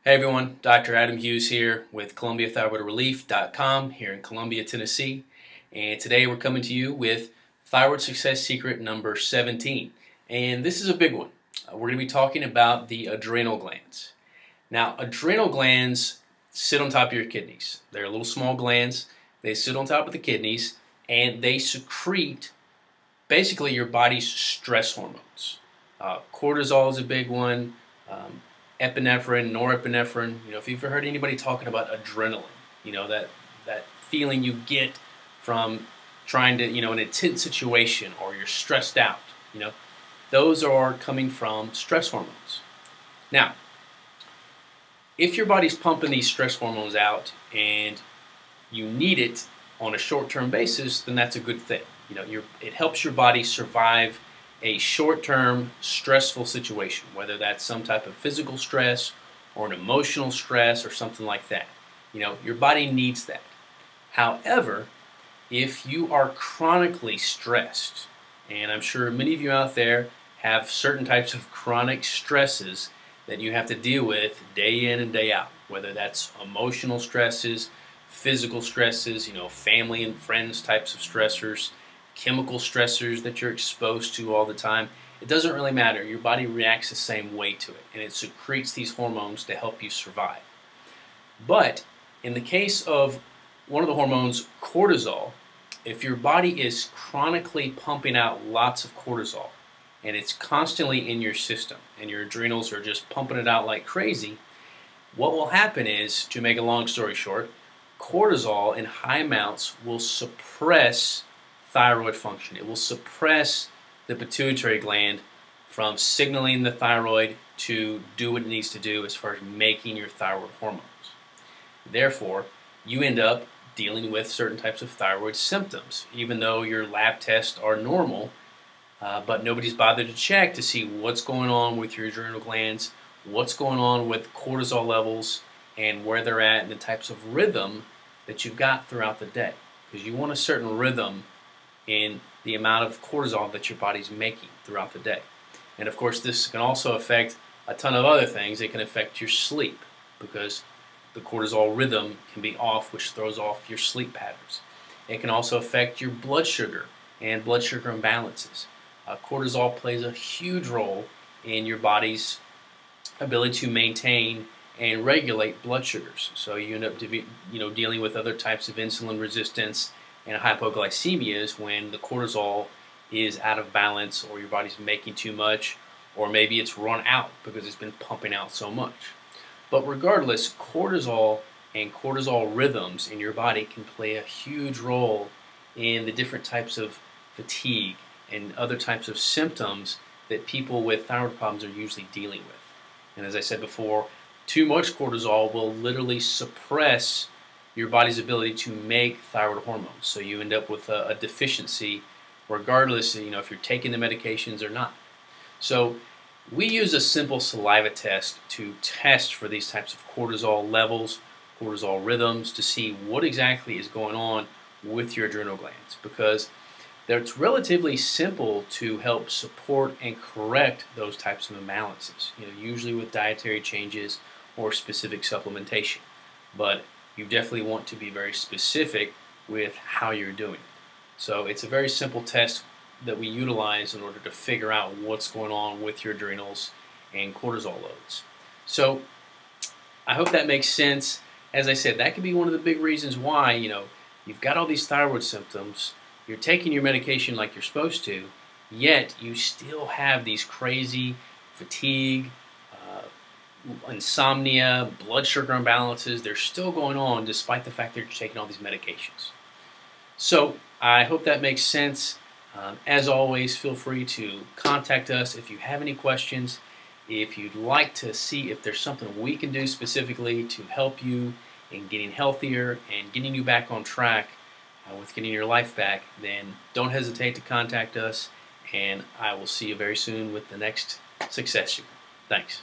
Hey everyone, Dr. Adam Hughes here with ColumbiaThyroidRelief.com here in Columbia, Tennessee. And today we're coming to you with Thyroid Success Secret number 17. And this is a big one. We're going to be talking about the adrenal glands. Now, adrenal glands sit on top of your kidneys. They're little small glands. They sit on top of the kidneys and they secrete basically your body's stress hormones. Cortisol is a big one. Epinephrine, norepinephrine. If you've ever heard anybody talking about adrenaline, that feeling you get from trying to, an intense situation or you're stressed out, those are coming from stress hormones. Now, if your body's pumping these stress hormones out and you need it on a short-term basis, then that's a good thing. It helps your body survive a short-term stressful situation, whether that's some type of physical stress or an emotional stress or something like that. Your body needs that. However, if you are chronically stressed, and I'm sure many of you out there have certain types of chronic stresses that you have to deal with day in and day out, whether that's emotional stresses, physical stresses, family and friends types of stressors, chemical stressors that you're exposed to all the time. It doesn't really matter. Your body reacts the same way to it, and it secretes these hormones to help you survive. But in the case of one of the hormones, cortisol, if your body is chronically pumping out lots of cortisol and it's constantly in your system and your adrenals are just pumping it out like crazy, what will happen is, to make a long story short, cortisol in high amounts will suppress thyroid function. It will suppress the pituitary gland from signaling the thyroid to do what it needs to do as far as making your thyroid hormones. Therefore, you end up dealing with certain types of thyroid symptoms, even though your lab tests are normal, but nobody's bothered to check to see what's going on with your adrenal glands, what's going on with cortisol levels, and where they're at, and the types of rhythm that you've got throughout the day. Because you want a certain rhythm in the amount of cortisol that your body's making throughout the day. And of course, this can also affect a ton of other things. It can affect your sleep because the cortisol rhythm can be off, which throws off your sleep patterns. It can also affect your blood sugar and blood sugar imbalances. Cortisol plays a huge role in your body's ability to maintain and regulate blood sugars. So you end up dealing with other types of insulin resistance and hypoglycemia is when the cortisol is out of balance or your body's making too much, or maybe it's run out because it's been pumping out so much. But regardless, cortisol and cortisol rhythms in your body can play a huge role in the different types of fatigue and other types of symptoms that people with thyroid problems are usually dealing with. And as I said before, too much cortisol will literally suppress your body's ability to make thyroid hormones. So you end up with a deficiency regardless if you're taking the medications or not. So we use a simple saliva test to test for these types of cortisol levels, cortisol rhythms, to see what exactly is going on with your adrenal glands, because it's relatively simple to help support and correct those types of imbalances, usually with dietary changes or specific supplementation. But you definitely want to be very specific with how you're doing it. So it's a very simple test that we utilize in order to figure out what's going on with your adrenals and cortisol loads. So I hope that makes sense. As I said, that could be one of the big reasons why, you've got all these thyroid symptoms, you're taking your medication like you're supposed to, yet you still have these crazy fatigue, insomnia, blood sugar imbalances. They're still going on despite the fact that you're taking all these medications. So I hope that makes sense. As always, feel free to contact us if you have any questions. If you'd like to see if there's something we can do specifically to help you in getting healthier and getting you back on track with getting your life back, then don't hesitate to contact us, and I will see you very soon with the next success. Thanks.